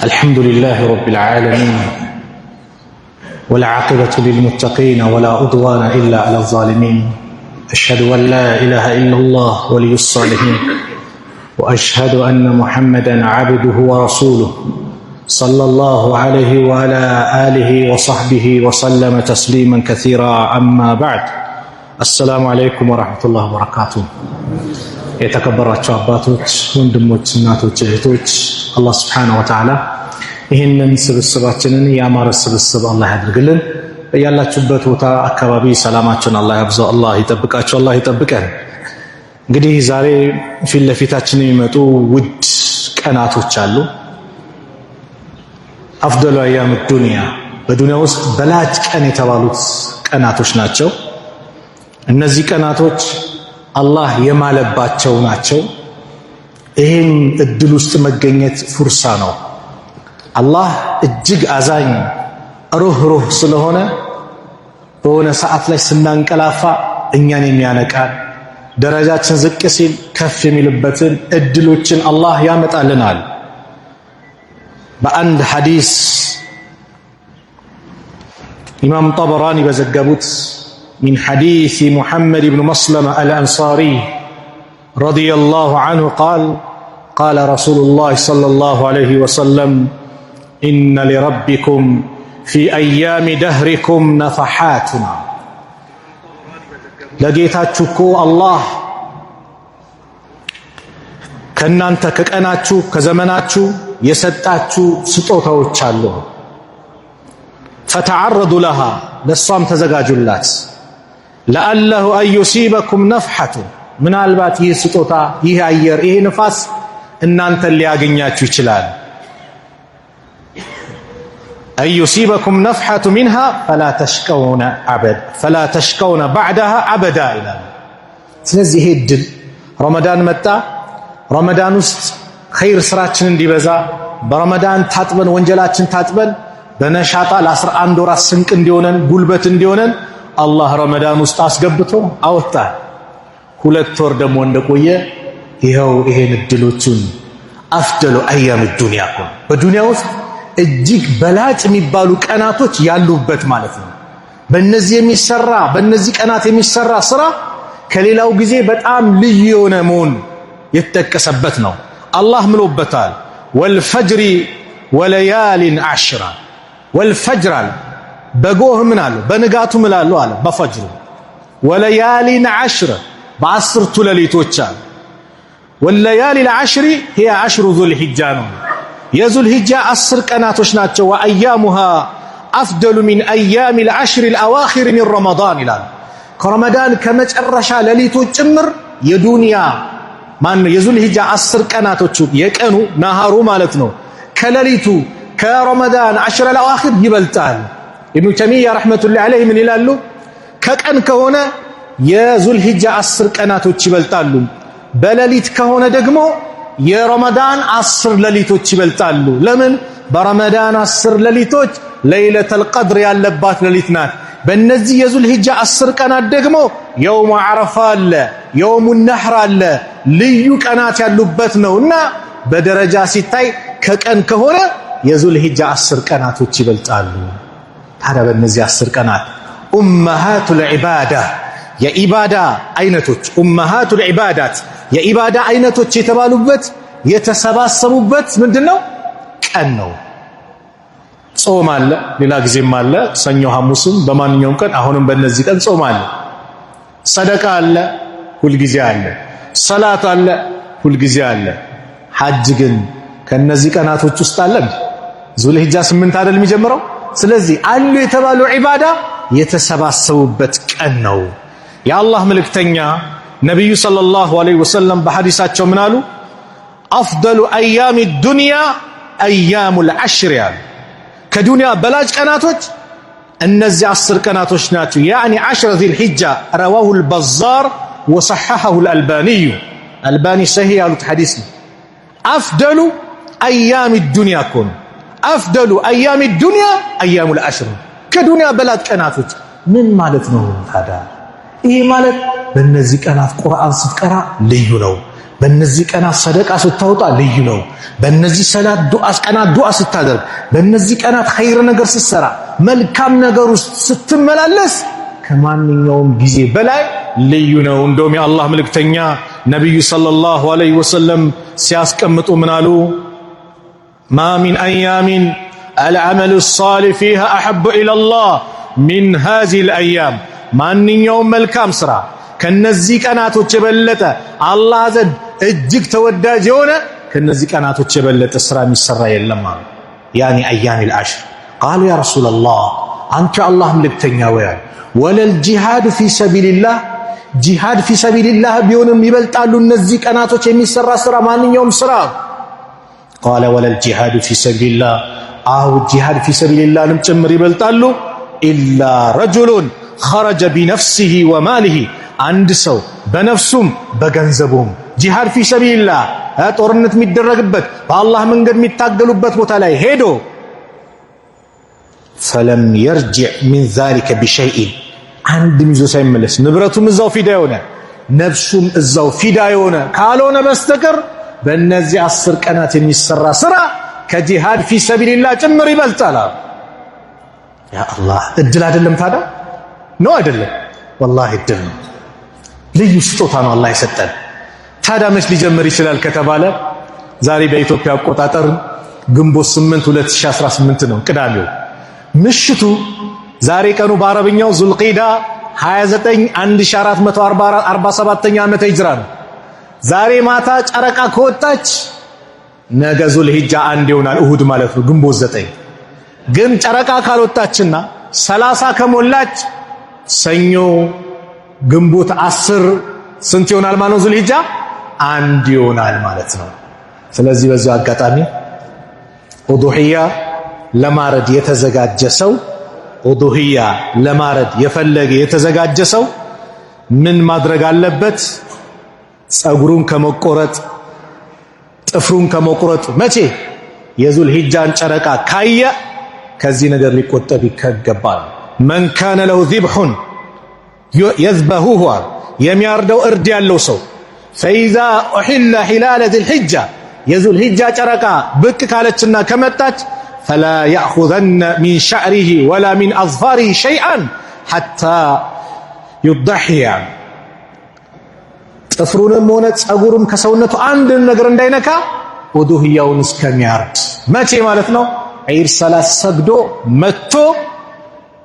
الحمد لله رب العالمين والعاقبة للمتقين ولا عدوان إلا على الظالمين أشهد أن لا إله إلا الله ولي الصالحين وأشهد أن محمدا عبده ورسوله صلى الله عليه وعلى آله وصحبه وسلم تسليما كثيرا أما بعد السلام عليكم ورحمة الله وبركاته የተከበራችሁ አባቶች ወንድሞች እናቶች እህቶች አላህ Subhanahu Wa Ta'ala ይሄንን ስብስባችንን ያማረ ስብስብ አላህ ያድርግልን በያላችሁበት ቦታ አካባቢ ሰላማችሁን አላህ ያብዛው አላህ ይጠብቃችሁ አላህ ይጠብቀን እንግዲህ ዛሬ ፊት ለፊታችን የሚመጡ ውድ ቀናቶች አሉ አፍደሉ አያም ዱንያ በዱንያ ውስጥ በላጭ ቀን የተባሉት ቀናቶች ናቸው እነዚህ ቀናቶች አላህ የማለባቸው ናቸው ይሄን እድል ውስጥ መገኘት ፍርሳ ነው አላህ እጅግ አዛኝ ሩህ ስለሆነ በሆነ ሰዓት ላይ ስናንቀላፋ እኛን የሚያነቃን ደረጃችን ዝቅ ሲል ከፍ የሚልበትን እድሎችን አላህ ያመጣልናል በአንድ ሐዲስ ኢማም ጠበራኒ በዘገቡት من حديث محمد بن مسلمة الأنصاري رضي الله عنه قال رسول الله صلى الله عليه وسلم إن لربكم في أيام دهركم نفحاتنا لقيتاتشكو الله كنانت كأناتشو كزمناتشو يسداتشو ستوتاو تشالو فتعرضوا لها للصام تزقاجلات لعله أن يصيبكم نفحة من البات يسطوتا يهاير نفاس ان انت اللي اغنياچو يچلال أن يصيبكم نفحة منها فلا تشكون بعدها أبدا إلى ስለዚህ ሄድል ረመዳን መጣ ረመዳን ውስጥ ኸይር ስራችን እንዲበዛ በረመዳን ታጥበን ወንጀላችን ታጥበን በነሻጣ ለ11 ወራት ስንቅ እንዲሆነን ጉልበት እንዲሆነን አላህ ረመዳን ውስጥ አስገብቶ አወጣ ሁለት ወር ደግሞ እንደቆየ ይሄው ይሄን እድሎቹን አፍደሉ አያም ዱንያ በዱንያ ውስጥ እጅግ በላጭ የሚባሉ ቀናቶች ያሉበት ማለት ነው በእነዚህ ቀናት የሚሰራ ስራ ከሌላው ጊዜ በጣም ልዩ የሆነ መሆን የተጠቀሰበት ነው አላህ ምሎበታል ወልፈጅሪ ወለያሊን አሽራ ወልፈጅር በጎህ ምን አለ በንጋቱ ምን አለ አለ በፈጅሩ ወለያሊን አሽራ በአስርቱ ሌሊቶች አለ ወለያሊ العشر هي 10 ذو الحجة ነው የذو الحجة 10 ቀናቶች ናቸው وأيامها أفضل من أيام العشر الأواخر من رمضان ይላል ከረመዳን ከመጨረሻ ሌሊቶች ጭምር የዱንያ ማን የذو الحجة 10 ቀናቶች የቀኑ ናሃሩ ማለት ነው ከሌሊቱ ከረመዳን 10 الأواخر ይበልጣል ኢብኑ ተይሚያ ረህመቱላሂ ዐለይሂ ምን ይላሉ ከቀን ከሆነ የذو الحجة 10 ቀናቶች ይበልጣሉ በሌሊት ከሆነ ደግሞ የረመዳን 10 ሌሊቶች ይበልጣሉ ለምን በረመዳን 10 ሌሊቶች ለይለተል ቀድር ያለባት ሌሊት ናት በእነዚህ የذو الحجة 10 ቀናት ደግሞ የውሙ አረፋ አለ የውሙ ነህር አለ ልዩ ቀናት ያሉበት ነውና በደረጃ ሲታይ ከቀን ከሆነ የذو الحجة 10 ቀናቶች ይበልጣሉ ታዲያ በእነዚህ 10 ቀናት ኡመሃቱል ዒባዳ የኢባዳ አይነቶች ኡመሃቱል ዒባዳት የኢባዳ አይነቶች የተባሉበት የተሰባሰቡበት ምንድነው ቀን ነው ጾም አለ ሌላ ጊዜም አለ ሰኞ ሐሙስም በማንኛውም ቀን አሁንም በእነዚህ ቀን ጾም አለ ሰደቃ አለ ሁሉ ጊዜ አለ ሰላት አለ ሁሉ ጊዜ አለ ሐጅ ግን ከነዚህ ቀናቶች ውስጥ አለ ذو الحجة 8 አይደል የሚጀምረው ስለዚህ አሉ የተባሉ ዒባዳ የተሰባሰቡበት ቀን ነው የአላህ መልእክተኛ ነብዩ ሰለላሁ ዐለይሂ ወሰለም በሐዲሳቸው ምን አሉ አፍደሉ አያም الدنيا ايام العشر ያሉ ከዱንያ በላጭ ቀናቶች እነዚህ 10 ቀናቶች ናቸው يعني 10 ذي الحجة رواه البزار وصححه الألباني الألباني صحيح ያሉት ሐዲስ ነው አፍደሉ አያም الدنيا كن أفضل أيام الدنيا أيام العشر كدنيا بلاد ቀናቶች ምን ማለት ነው ታዲያ ይሄ ማለት በእነዚህ ቀናት ቁርአን ስትቀራ ልዩ ነው በእነዚህ ቀናት ሰደቃ ስታወጣ ልዩ ነው። በእነዚህ ሰላት ቀናት ዱዓ ስታደርግ፣ በእነዚህ ቀናት ኸይር ነገር ስትሰራ፣ መልካም ነገር ውስጥ ስትመላለስ ከማንኛውም ጊዜ በላይ ልዩ ነው። እንደውም የአላህ መልእክተኛ ነብዩ ሰለላሁ ዐለይሂ ወሰለም ሲያስቀምጡ ምን አሉ? ማ ሚን አያሚን አልዓመሉ ሷሊህ ፊሃ አሐቡ ኢለላህ ሚን ሃዚሂል አያም። ማንኛውም መልካም ስራ ከነዚህ ቀናቶች የበለጠ አላህ ዘንድ እጅግ ተወዳጅ የሆነ ከነዚህ ቀናቶች የበለጠ ስራ የሚሰራ የለም አሉ። ያኒ አያሚል አሽር። ቃሉ ያ ረሱላላህ አንተ የአላህ መልእክተኛ ወይ ወለል ጂሃድ ፊ ሰቢልላህ፣ ጂሃድ ፊ ሰቢልላህ ቢሆንም ይበልጣሉ እነዚህ ቀናቶች የሚሰራ ስራ ማንኛውም ስራ። ቃለ ወለል ጂሃድ ፊ ሰቢልላህ፣ አው ጂሃድ ፊ ሰቢልላህም ጭምር ይበልጣሉ። ኢላ ረጁሉን ኸረጀ ቢነፍሲሂ ወማሊሂ፣ አንድ ሰው በነፍሱም በገንዘቡም ጂሃድ ፊ ሰቢልላህ ጦርነት የሚደረግበት በአላህ መንገድ የሚታገሉበት ቦታ ላይ ሄዶ ፈለም የርጅዕ ሚን ዛሊከ ቢሸይኢን፣ አንድም ይዞ ሳይመለስ ንብረቱም እዛው ፊዳ የሆነ ነፍሱም እዛው ፊዳ የሆነ ካልሆነ በስተቀር በእነዚህ 10 ቀናት የሚሰራ ስራ ከጂሃድ ፊ ሰቢልላህ ጭምር ይበልጣል። ያ አላህ እድል አይደለም ታዲያ? ነው አይደለም? ወላሂ እድል ነው። ልዩ ስጦታ ነው አላህ የሰጠን። ታዲያ መች ሊጀምር ይችላል ከተባለ ዛሬ በኢትዮጵያ አቆጣጠር ግንቦት 8 2018 ነው፣ ቅዳሜው ምሽቱ። ዛሬ ቀኑ በአረብኛው ዙልቂዳ 29 1447ኛ ዓመተ ሂጅራ ነው። ዛሬ ማታ ጨረቃ ከወጣች ነገ ዙልሂጃ 1 ይሆናል፣ እሁድ ማለት ነው፣ ግንቦት 9። ግን ጨረቃ ካልወጣችና 30 ከሞላች ሰኞ ግንቦት 10 ስንት ይሆናል ማለት ነው? ዙልሂጃ 1 ይሆናል ማለት ነው። ስለዚህ በዚህ አጋጣሚ ኡዱሂያ ለማረድ የተዘጋጀ ሰው፣ ኡዱሂያ ለማረድ የፈለገ የተዘጋጀ ሰው ምን ማድረግ አለበት? ጸጉሩን ከመቆረጥ ጥፍሩን ከመቆረጥ መቼ? የዙልሂጃን ጨረቃ ካየ ከዚህ ነገር ሊቆጠብ ይገባል። መን ካነ ለሁ ዚብሑን የዝበሁሁ፣ የሚያርደው እርድ ያለው ሰው ፈኢዛ ኡሒለ ሒላለ ዚልሂጃ፣ የዙልሂጃ ጨረቃ ብቅ ካለችና ከመጣች ፈላ ያእኹዘነ ሚን ሸዕሪሂ ወላ ሚን አዝፋሪሂ ሸይአን ሐታ ዩደሕያ፣ ጥፍሩንም ሆነ ጸጉሩም ከሰውነቱ አንድን ነገር እንዳይነካ ኡዱሂያውን እስከሚያርድ። መቼ ማለት ነው? ዒድ ሰላት ሰግዶ መጥቶ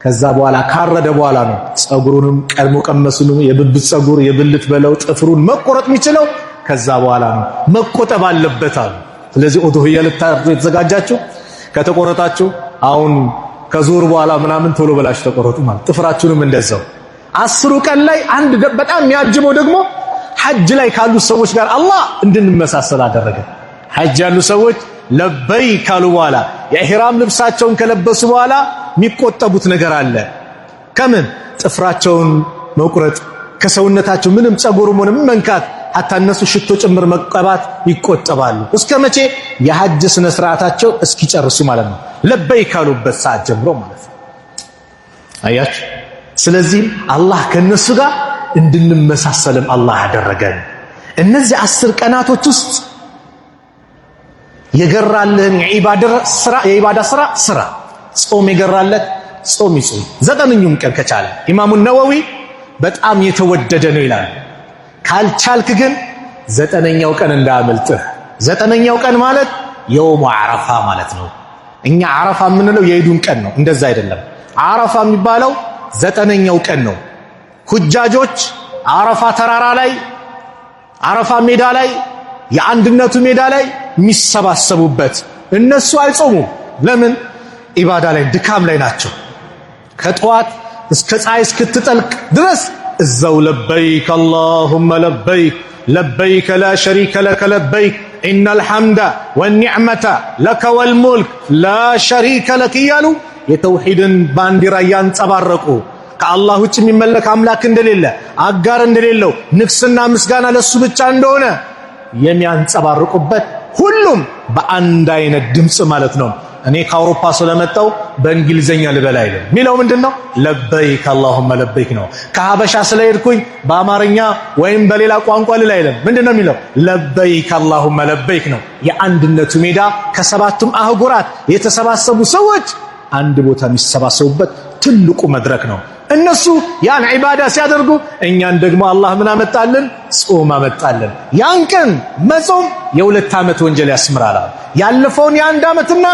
ከዛ በኋላ ካረደ በኋላ ነው ጸጉሩንም ቀድሞ ቀመስሉም የብብት ጸጉር የብልት በለው ጥፍሩን መቆረጥ የሚችለው ከዛ በኋላ ነው። መቆጠብ አለበት አሉ። ስለዚህ ኡዱሂያ ልታርዱ የተዘጋጃችሁ ከተቆረጣችሁ አሁን ከዙር በኋላ ምናምን ቶሎ በላሽ ተቆረጡ ማለት። ጥፍራችሁንም እንደዛው 10 ቀን ላይ አንድ በጣም የሚያጅበው ደግሞ ሐጅ ላይ ካሉ ሰዎች ጋር አላህ እንድንመሳሰል አደረገ። ሐጅ ያሉ ሰዎች ለበይ ካሉ በኋላ የኢህራም ልብሳቸውን ከለበሱ በኋላ የሚቆጠቡት ነገር አለ። ከምን? ጥፍራቸውን መቁረጥ፣ ከሰውነታቸው ምንም ጸጉርም ሆነ መንካት፣ ሐታ እነሱ ሽቶ ጭምር መቀባት ይቆጠባሉ። እስከ መቼ? የሐጅ ስነ ስርዓታቸው እስኪጨርሱ ማለት ነው። ለበይ ካሉበት ሰዓት ጀምሮ ማለት ነው። አያችሁ። ስለዚህ አላህ ከነሱ ጋር እንድንመሳሰልም አላህ ያደረገን። እነዚህ 10 ቀናቶች ውስጥ የገራልህን የኢባዳ ስራ ስራ። ጾም የገራለት ጾም ይጾም 9ኙም ቀን ከቻለ። ኢማሙ ነወዊ በጣም የተወደደ ነው ይላል። ካልቻልክ ግን 9ኛው ቀን እንዳያመልጥህ። 9ኛው ቀን ማለት የውሙ አረፋ ማለት ነው። እኛ አረፋ የምንለው የኢዱን ቀን ነው፣ እንደዛ አይደለም። አረፋ የሚባለው 9ኛው ቀን ነው። ሁጃጆች አረፋ ተራራ ላይ አረፋ ሜዳ ላይ የአንድነቱ ሜዳ ላይ የሚሰባሰቡበት። እነሱ አይጾሙም። ለምን? ኢባዳ ላይ ድካም ላይ ናቸው። ከጠዋት እስከ ፀሐይ እስክትጠልቅ ድረስ እዛው ለበይክ አላሁመ ለበይክ ለበይከ ላ ሸሪከ ለከ ለበይክ ኢነል ሐምደ ወኒዕመተ ለከ ወልሙልክ ላ ሸሪከ ለክ እያሉ የተውሂድን ባንዲራ እያንጸባረቁ ከአላህ ውጭ የሚመለክ አምላክ እንደሌለ አጋር እንደሌለው ንግስና ምስጋና ለሱ ብቻ እንደሆነ የሚያንጸባርቁበት ሁሉም በአንድ አይነት ድምጽ ማለት ነው። እኔ ከአውሮፓ ስለመጣው በእንግሊዘኛ ልበል አይልም። ሚለው ምንድነው? ለበይክ አላሁመ ለበይክ ነው። ከሀበሻ ስለሄድኩኝ በአማርኛ ወይም በሌላ ቋንቋ ልል አይልም። ምንድነው የሚለው? ለበይክ አላሁመ ለበይክ ነው። የአንድነቱ ሜዳ ከሰባቱም አህጉራት የተሰባሰቡ ሰዎች አንድ ቦታ የሚሰባሰቡበት ትልቁ መድረክ ነው። እነሱ ያን ዒባዳ ሲያደርጉ እኛን ደግሞ አላህ ምን አመጣልን? ጾም አመጣልን። ያን ቀን መጾም የ2 ዓመት ወንጀል ያስምራል። ያለፈውን የ1 ዓመትና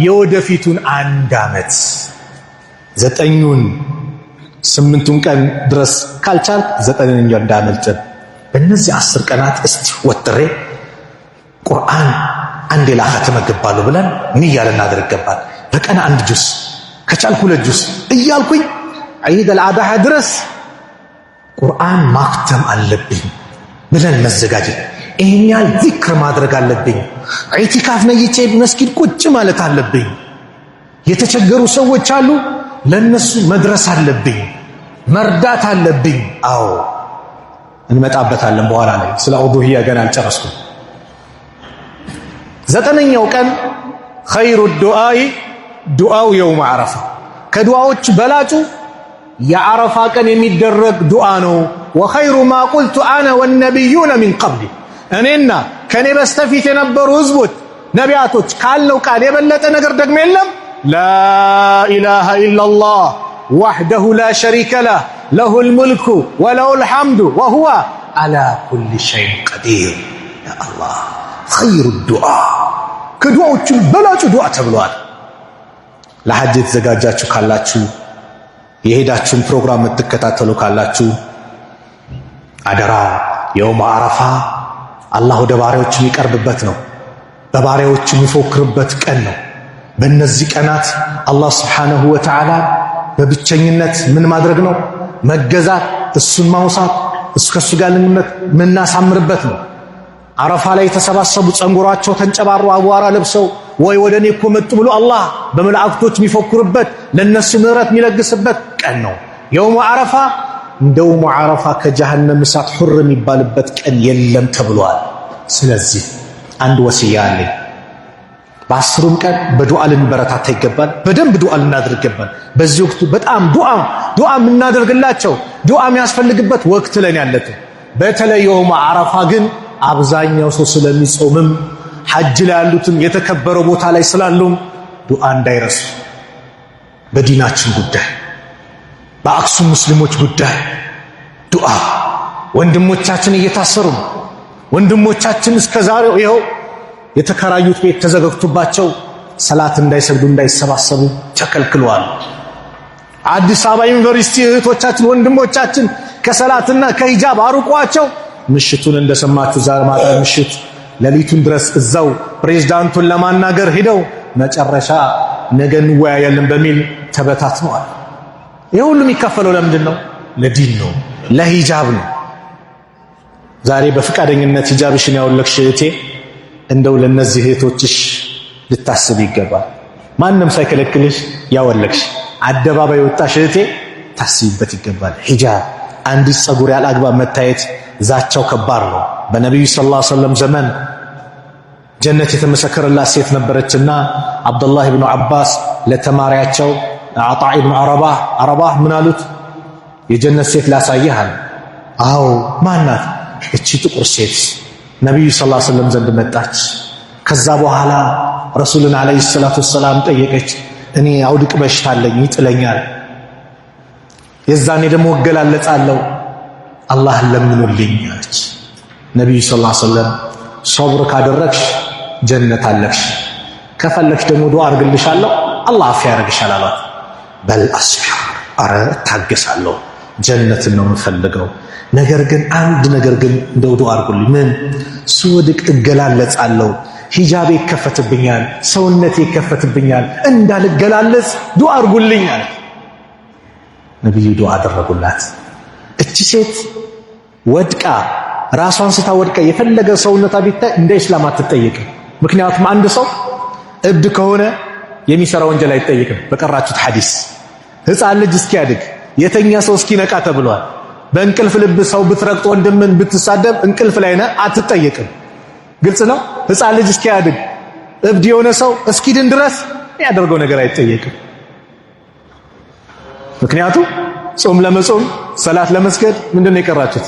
የወደፊቱን 1 ዓመት 9ኙን 8ቱን ቀን ድረስ ካልቻል 9ኛው እንዳመልጥን በእነዚህ 10 ቀናት እስቲ ወጥሬ ቁርአን አንዴ ላኸተመ ገባለሁ ብለን ንያ ልናደርግ ይገባል። በቀን 1 ጁዝ ከቻልኩ 2 ጁዝ እያልኩኝ ዒድ አልአድሃ ድረስ ቁርአን ማክተም አለብኝ ብለን መዘጋጀት፣ ይሄኛል ዚክር ማድረግ አለብኝ። ኢዕቲካፍ ነይቼ መስጊድ ቁጭ ማለት አለብኝ። የተቸገሩ ሰዎች አሉ፣ ለነሱ መድረስ አለብኝ፣ መርዳት አለብኝ። አዎ እንመጣበታለን በኋላ ላይ። ስለ ኡዱሂያ ገና አልጨረስኩም። 9ኛው ቀን ኸይሩ ዱዓኢ ዱዓው የውም ዓረፋ፣ ከዱዓዎች በላጩ የዓረፋ ቀን የሚደረግ ዱዓ ነው። ወኸይሩ ማ ቁልቱ አነ ወነቢዩነ ሚን ቀብሊ፣ እኔና ከኔ በስተፊት የነበሩ ህዝቦች ነቢያቶች ካልነው ቃል የበለጠ ነገር ደግሞ የለም። ላኢላሃ ኢላላህ ወሕደሁ ላ ሸሪከ ለህ ለሁል ሙልኩ ወለሁል ሐምዱ ወሁወ ዐላ ኩሊ ሸይኢን ቀዲር። ያ አላህ ኸይሩ ዱዓ፣ ከዱዓዎቹ በላጩ ዱዓ ተብሏል። ለሐጅ የተዘጋጃችሁ ካላችሁ የሄዳችሁን ፕሮግራም የምትከታተሉ ካላችሁ አደራ፣ የውም ዓረፋ አላህ ወደ ባሪያዎቹ የሚቀርብበት ነው። በባሪያዎቹ የሚፎክርበት ቀን ነው። በእነዚህ ቀናት አላህ ስብሓነሁ ወተዓላ በብቸኝነት ምን ማድረግ ነው? መገዛት፣ እሱን ማውሳት፣ ከእሱ ጋር ልንነት ምናሳምርበት ነው። ዓረፋ ላይ የተሰባሰቡ ጸንጎራቸው ተንጨባሮ አቧራ ለብሰው ወይ ወደ እኔ እኮ መጡ ብሎ አላህ በመላእክቶች የሚፎክርበት ለነሱ ምህረት የሚለግስበት ቀን ነው የውሙ ዓረፋ። እንደውም ዓረፋ ከጀሃነም እሳት ሑር የሚባልበት ቀን የለም ተብሏል። ስለዚህ አንድ ወሲያ አለኝ። በ10ሩም ቀን በዱዓ ልንበረታታ ይገባል። በደንብ ዱዓ ልናደርግ ይገባል። በዚህ ወቅቱ በጣም ዱዓ የምናደርግላቸው ዱዓ የሚያስፈልግበት ወቅት ላይ ያለበት። በተለይ የውሙ ዓረፋ ግን አብዛኛው ሰው ስለሚጾምም ሐጅ ላይ ያሉትም የተከበረው ቦታ ላይ ስላሉም ዱዓ እንዳይረሱ። በዲናችን ጉዳይ፣ በአክሱም ሙስሊሞች ጉዳይ ዱዓ። ወንድሞቻችን እየታሰሩ ነው። ወንድሞቻችን እስከዛሬው ይኸው የተከራዩት ቤት ተዘግቶባቸው ሰላት እንዳይሰግዱ እንዳይሰባሰቡ ተከልክለዋል። አዲስ አበባ ዩኒቨርሲቲ እህቶቻችን ወንድሞቻችን ከሰላትና ከሂጃብ አርቋቸው ምሽቱን እንደሰማችሁ ዛሬ ማታ ምሽት ሌሊቱን ድረስ እዛው ፕሬዝዳንቱን ለማናገር ሄደው መጨረሻ ነገ እንወያያለን በሚል ተበታትነዋል። ይሄ ሁሉ የሚከፈለው ለምንድን ነው? ለዲን ነው፣ ለሂጃብ ነው። ዛሬ በፍቃደኝነት ሂጃብሽን ያወለቅሽ እህቴ እንደው ለነዚህ እህቶችሽ ልታስብ ይገባል። ማንም ሳይከለክልሽ ያወለቅሽ አደባባይ ወጣሽ እህቴ ታስቢበት ይገባል። ሂጃብ አንዲት ጸጉር ያለ አግባብ መታየት ዛቻው ከባድ ነው። በነቢዩ ሰለላሁ ዐለይሂ ወሰለም ዘመን ጀነት የተመሰከረላት ሴት ነበረችና አብዱላህ ኢብኑ አባስ ለተማሪያቸው አጣ ኢብኑ አረባህ ምን አሉት? የጀነት ሴት ላሳየህ አለ። አዎ ማናት? እቺ ጥቁር ሴት ነቢዩ ሰለላሁ ዐለይሂ ወሰለም ዘንድ መጣች። ከዛ በኋላ ረሱልን ዐለይሂ ሰላቱ ወሰላም ጠየቀች። እኔ አውድቅ በሽታ አለኝ ይጥለኛል፣ የዛኔ ደግሞ እገላለጻለሁ፣ አላህን ለምኑልኝ አለች። ነቢዩ ሰለላሁ ዐለይሂ ወሰለም ሶብር ካደረግሽ ጀነት አለፍሽ፣ ከፈለግሽ ደግሞ ዱዓ አድርግልሻለሁ አላህ አፍ ያደርግሻል አሏት። በል አስቢር፣ አረ እታገሳለሁ፣ ጀነትን ነው የምፈልገው። ነገር ግን አንድ ነገር ግን እንደው ዱዓ አድርጉልኝ። ምን? ስወድቅ እገላለጻለሁ፣ ሂጃቤ ይከፈትብኛል፣ ሰውነቴ ይከፈትብኛል፣ እንዳልገላለጽ ዱዓ አድርጉልኝ አለች። ነቢዩ ዱዓ አደረጉላት። እቺ ሴት ወድቃ ራሷን ስታወድቀ የፈለገ ሰውነታ ቢታይ እንደ እስላም አትጠየቅም። ምክንያቱም አንድ ሰው እብድ ከሆነ የሚሰራ ወንጀል አይጠየቅም። በቀራችሁት ሐዲስ ሕፃን ልጅ እስኪያድግ የተኛ ሰው እስኪነቃ ተብሏል። በእንቅልፍ ልብ ሰው ብትረግጥ ወንድምን ብትሳደብ እንቅልፍ ላይ ነህ አትጠየቅም። ግልጽ ነው። ሕፃን ልጅ እስኪያድግ እብድ የሆነ ሰው እስኪድን ድረስ ያደርገው ነገር አይጠየቅም። ምክንያቱም ጾም ለመጾም ሰላት ለመስገድ ምንድነው የቀራችሁት?